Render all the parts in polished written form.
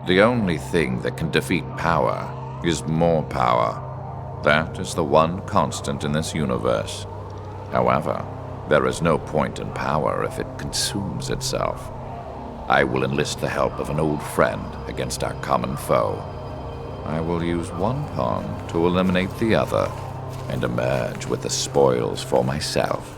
The only thing that can defeat power is more power. That is the one constant in this universe. However, there is no point in power if it consumes itself. I will enlist the help of an old friend against our common foe. I will use one pawn to eliminate the other and emerge with the spoils for myself.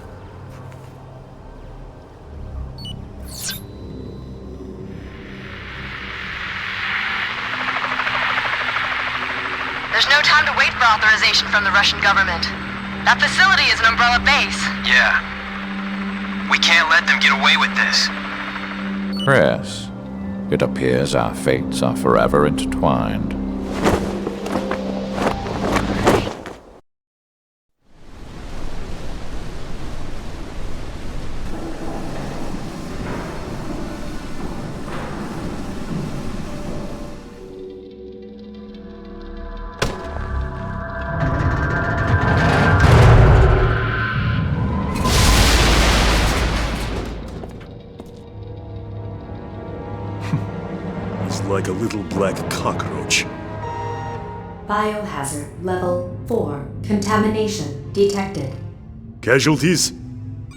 There's no time to wait for authorization from the Russian government. That facility is an umbrella base. Yeah. We can't let them get away with this. Chris, it appears our fates are forever intertwined. Like a little black cockroach. Biohazard level 4 contamination detected. Casualties?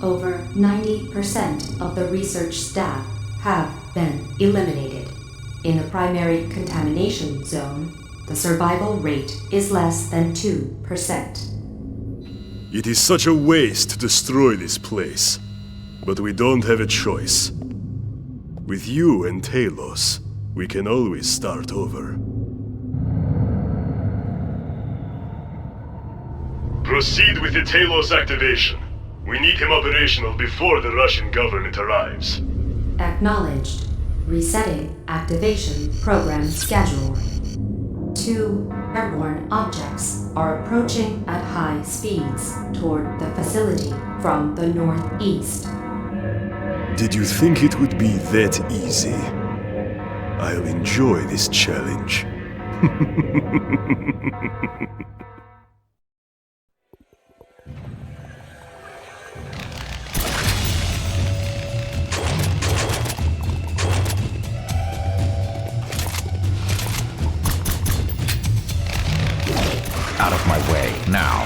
Over 90% of the research staff have been eliminated. In the primary contamination zone, the survival rate is less than 2%. It is such a waste to destroy this place. But we don't have a choice. With you and Talos, we can always start over. Proceed with the Talos activation. We need him operational before the Russian government arrives. Acknowledged. Resetting activation program schedule. 2 airborne objects are approaching at high speeds toward the facility from the northeast. Did you think it would be that easy? I'll enjoy this challenge. Out of my way, now.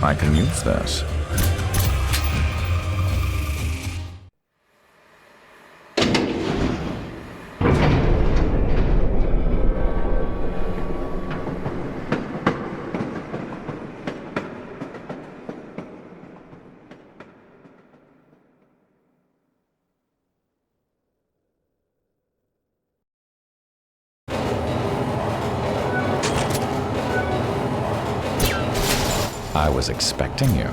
I can use this. I was expecting you.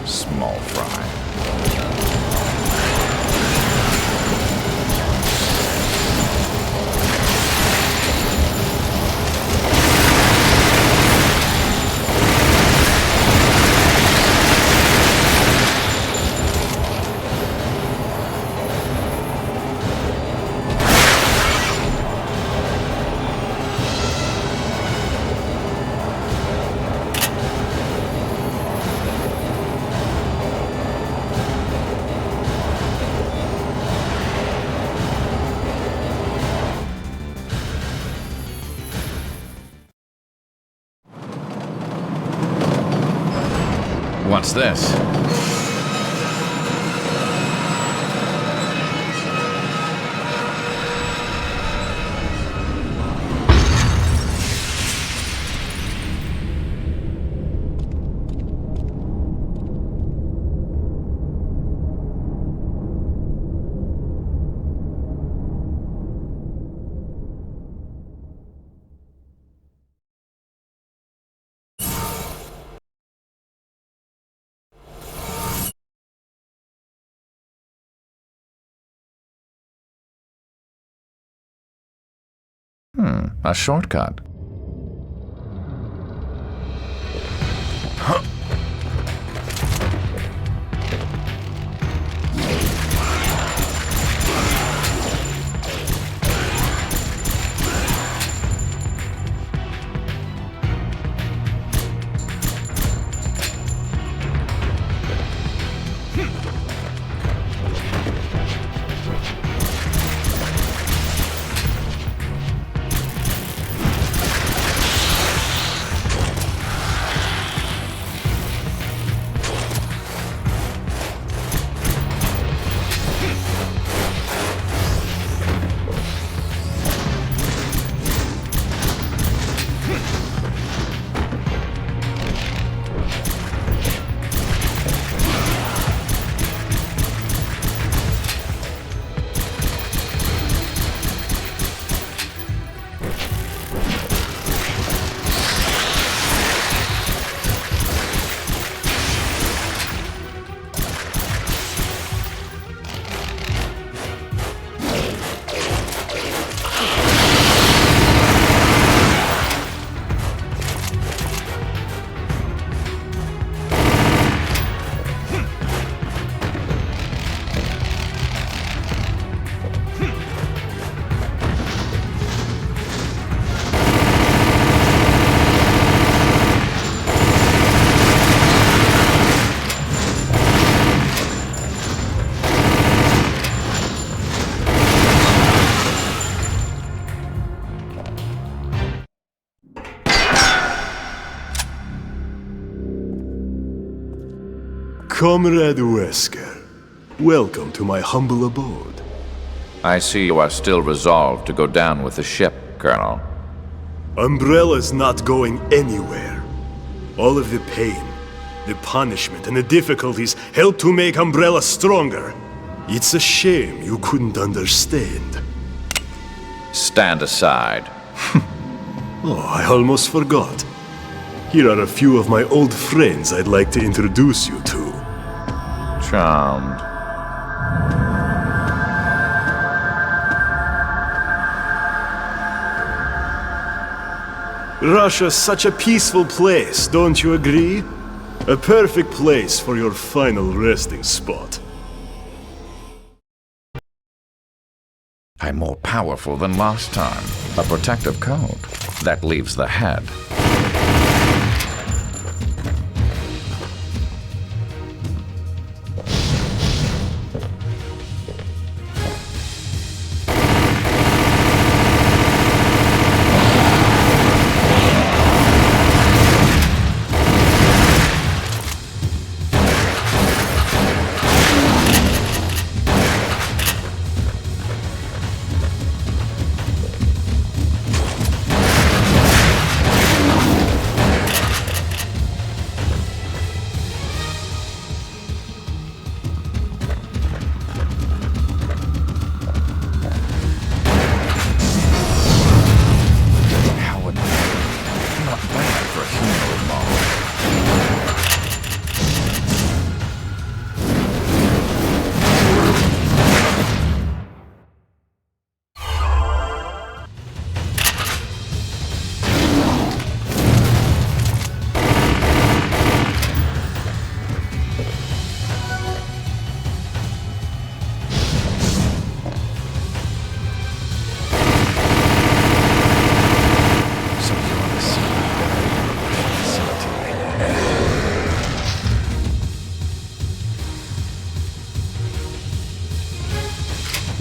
Small fry. What's this? A shortcut. Comrade Wesker, welcome to my humble abode. I see you are still resolved to go down with the ship, Colonel. Umbrella's not going anywhere. All of the pain, the punishment, and the difficulties helped to make Umbrella stronger. It's a shame you couldn't understand. Stand aside. Oh, I almost forgot. Here are a few of my old friends I'd like to introduce you to. Charmed. Russia's such a peaceful place, don't you agree? A perfect place for your final resting spot. I'm more powerful than last time. A protective code. That leaves the head.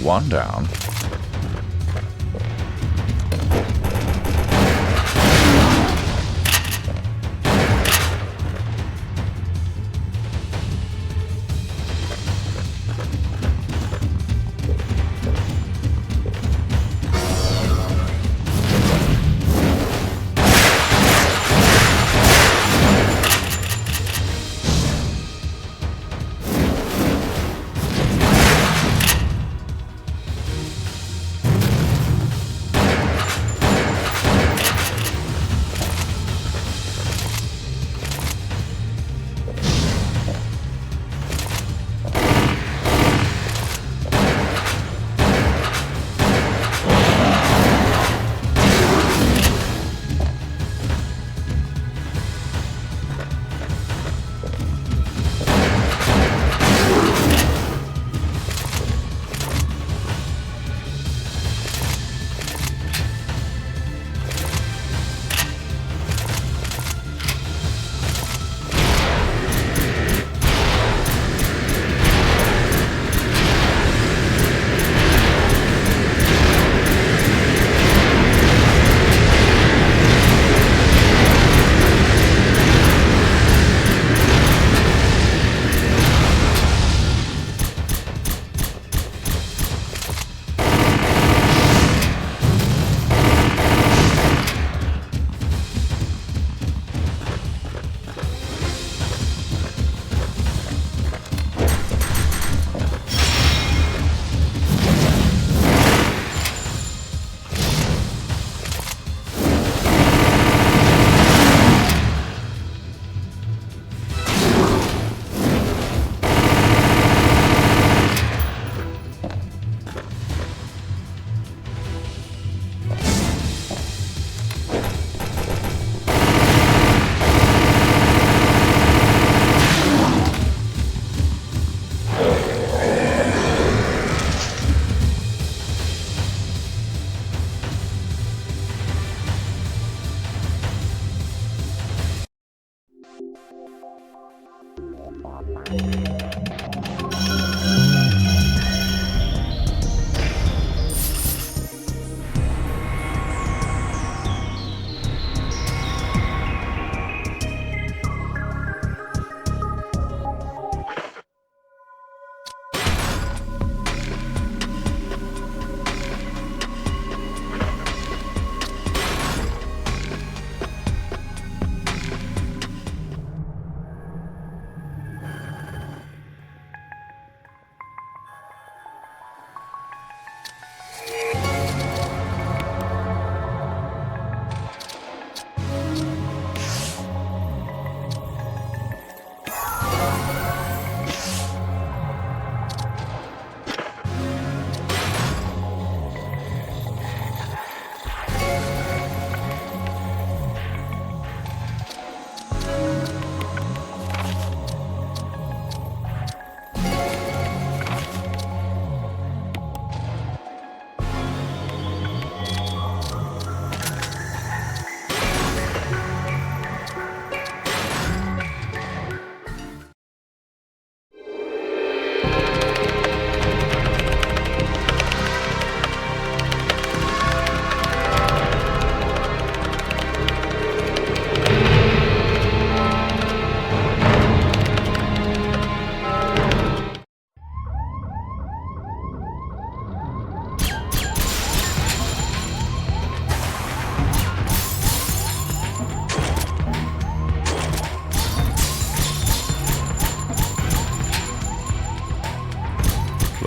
One down.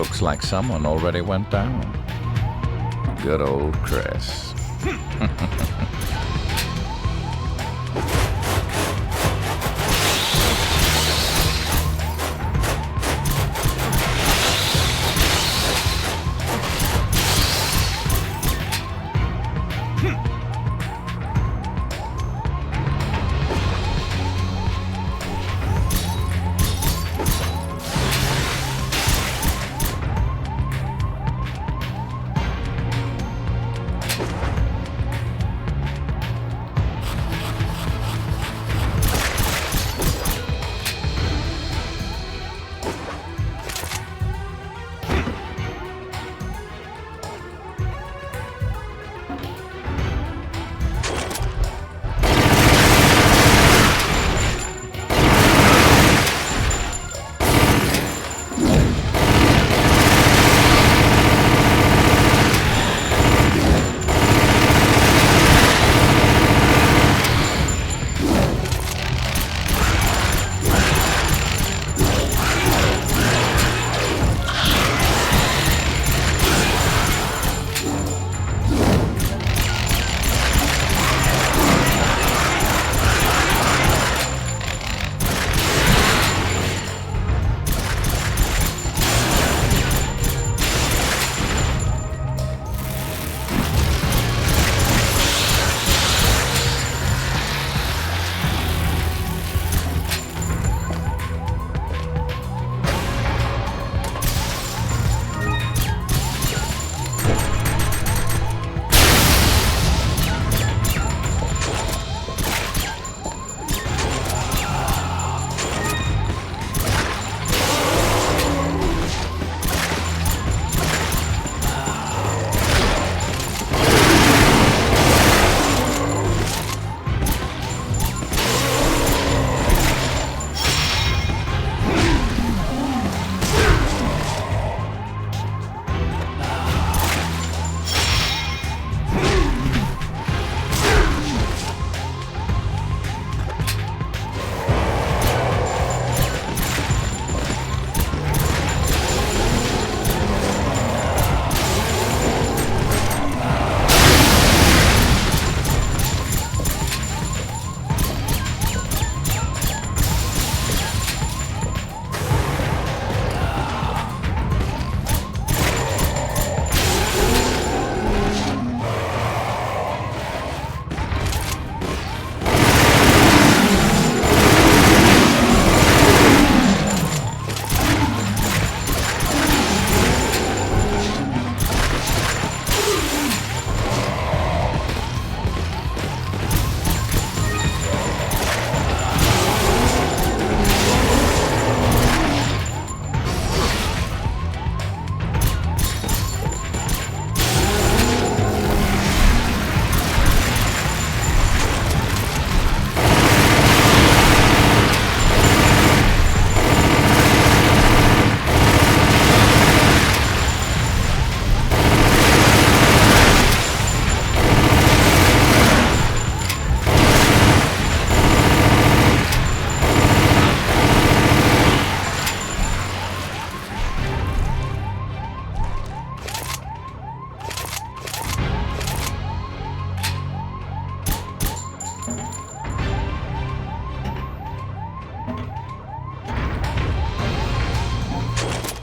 Looks like someone already went down. Good old Chris.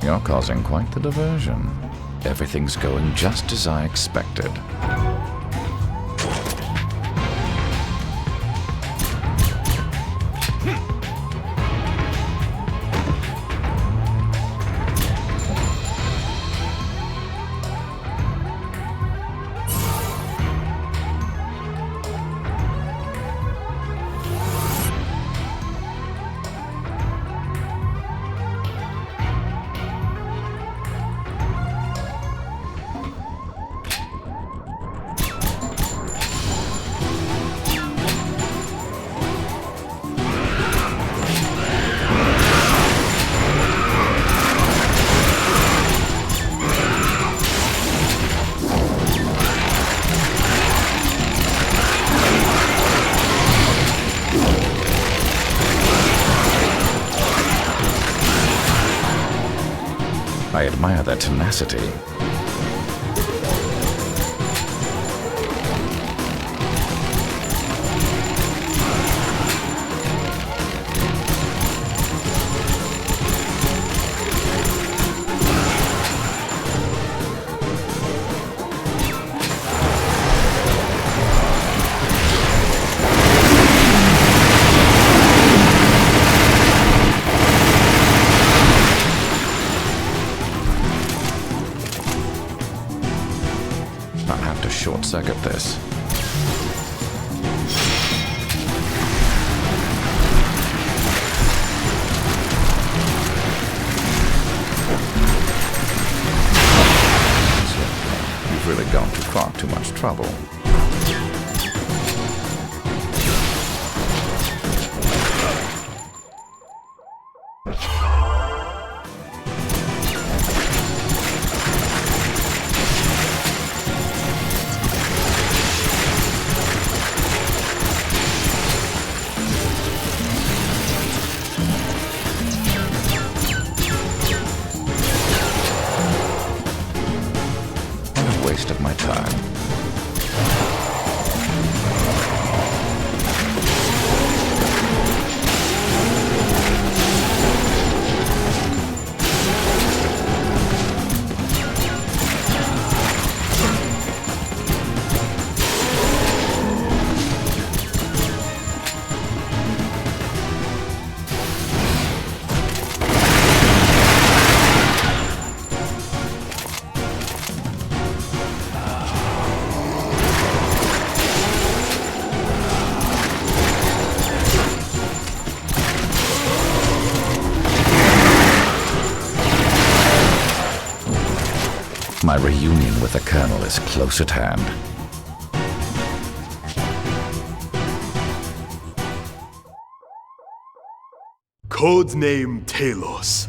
You're causing quite the diversion. Everything's going just as I expected. I admire their tenacity. Short-circuit this. You've really gone to far too much trouble. Waste of my time. My reunion with the Colonel is close at hand. Codename Talos.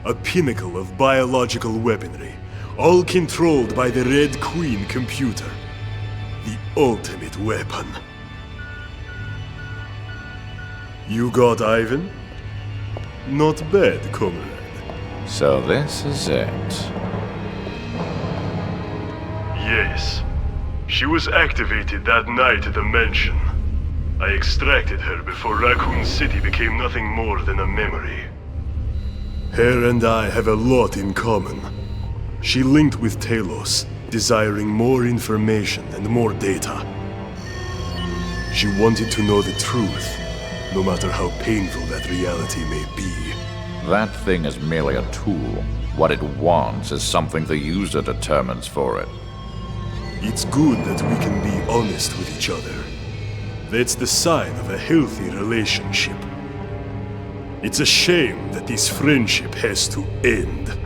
A pinnacle of biological weaponry, all controlled by the Red Queen computer. The ultimate weapon. You got Ivan? Not bad, comrade. So this is it. Yes. She was activated that night at the mansion. I extracted her before Raccoon City became nothing more than a memory. Her and I have a lot in common. She linked with Talos, desiring more information and more data. She wanted to know the truth, no matter how painful that reality may be. That thing is merely a tool. What it wants is something the user determines for it. It's good that we can be honest with each other. That's the sign of a healthy relationship. It's a shame that this friendship has to end.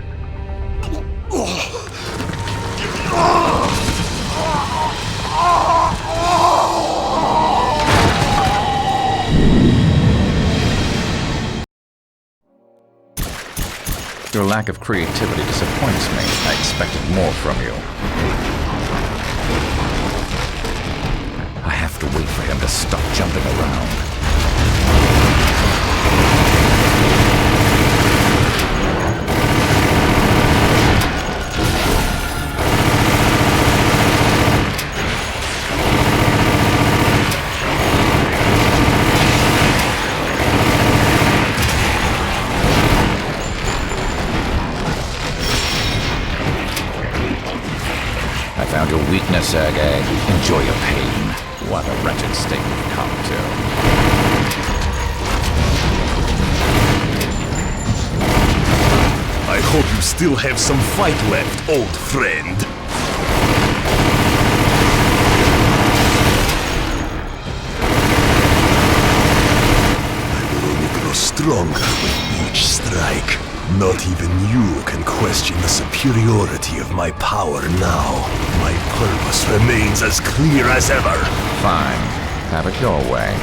Your lack of creativity disappoints me. I expected more from you. I have to wait for him to stop jumping around. I found your weakness, Sergei. Enjoy your pain. What a wretched state you've come to. I hope you still have some fight left, old friend. I will only grow stronger with each strike. Not even you can question the superiority of my power now. My purpose remains as clear as ever. Fine. Have it your way.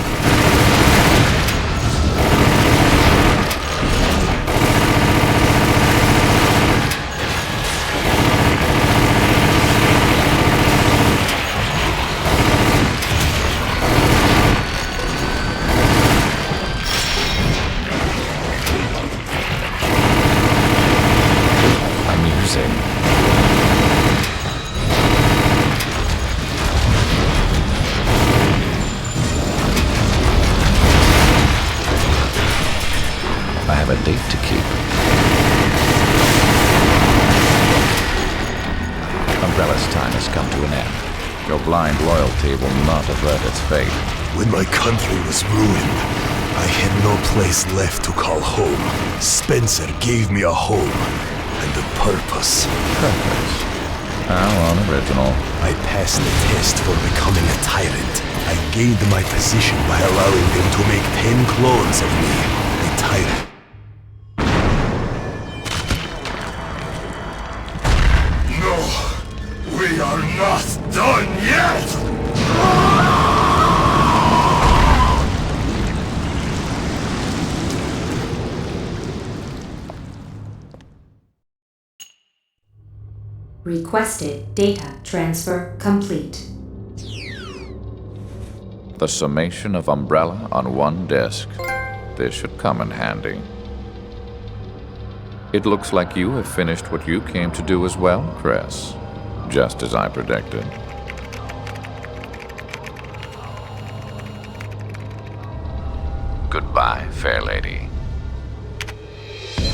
I have a date to keep. Umbrella's time has come to an end. Your blind loyalty will not avert its fate. When my country was ruined, I had no place left to call home. Spencer gave me a home and a purpose. Purpose? How unoriginal. I passed the test for becoming a tyrant. I gained my position by allowing them to make 10 clones of me, a tyrant. No, we are not done yet! Requested data transfer complete. The summation of Umbrella on one disk. This should come in handy. It looks like you have finished what you came to do as well, Chris. Just as I predicted. Goodbye, fair lady.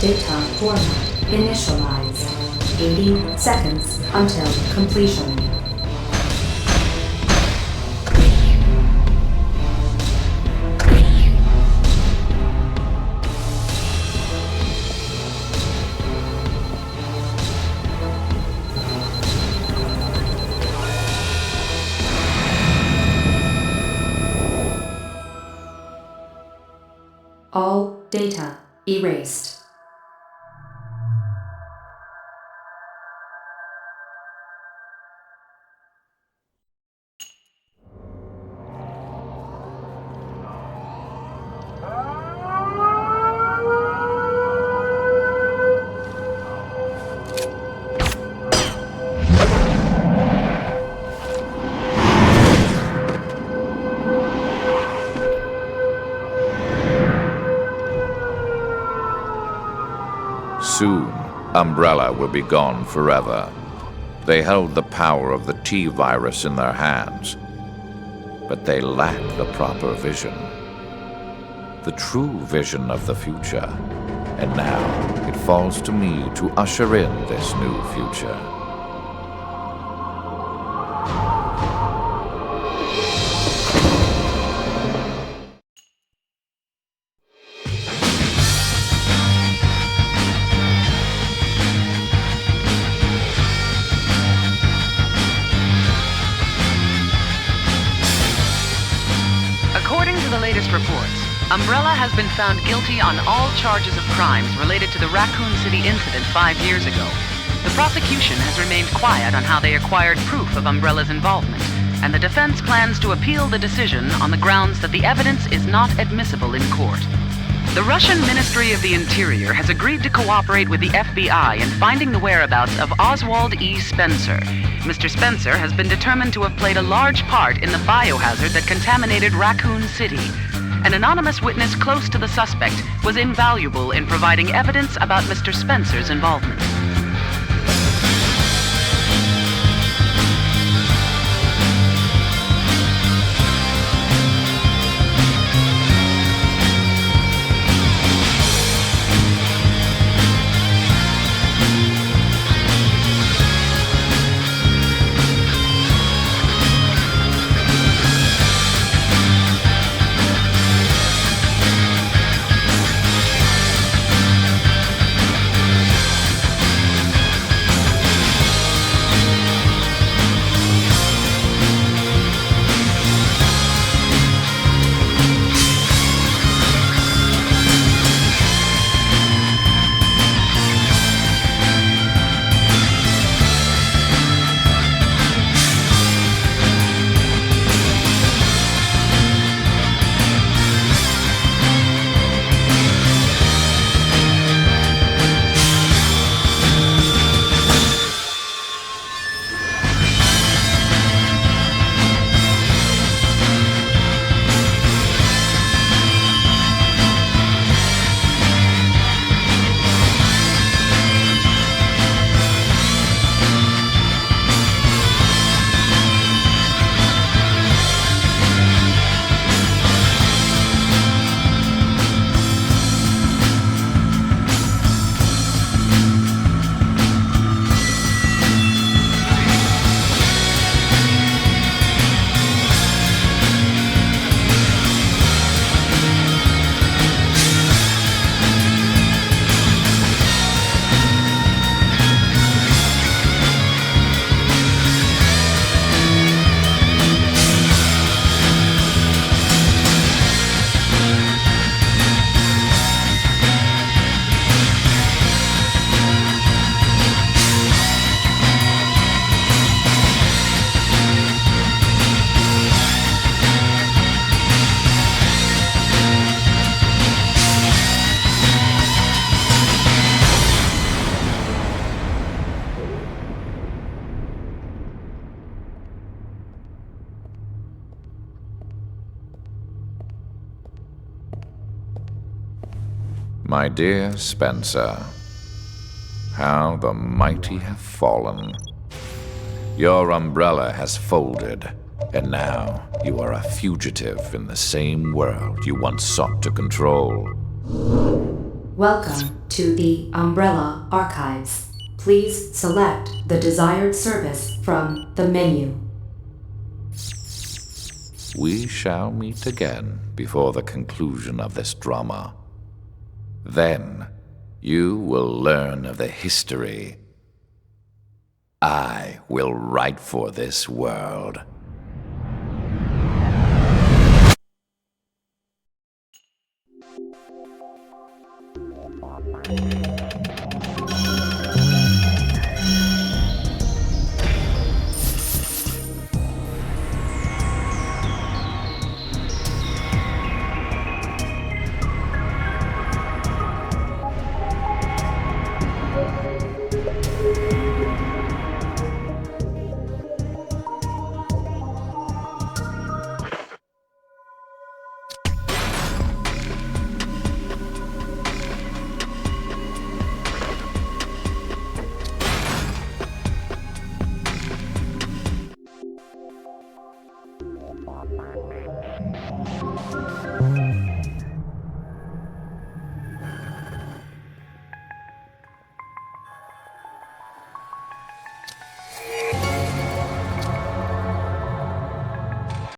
Data format initialized. 80 seconds until completion. All data erased. Soon, Umbrella will be gone forever. They held the power of the T-virus in their hands, but they lack the proper vision. The true vision of the future. And now, it falls to me to usher in this new future. According to the latest reports, Umbrella has been found guilty on all charges of crimes related to the Raccoon City incident 5 years ago. The prosecution has remained quiet on how they acquired proof of Umbrella's involvement, and the defense plans to appeal the decision on the grounds that the evidence is not admissible in court. The Russian Ministry of the Interior has agreed to cooperate with the FBI in finding the whereabouts of Oswald E. Spencer. Mr. Spencer has been determined to have played a large part in the biohazard that contaminated Raccoon City. An anonymous witness close to the suspect was invaluable in providing evidence about Mr. Spencer's involvement. My dear Spencer, how the mighty have fallen. Your umbrella has folded, and now you are a fugitive in the same world you once sought to control. Welcome to the Umbrella Archives. Please select the desired service from the menu. We shall meet again before the conclusion of this drama. Then, you will learn of the history I will write for this world.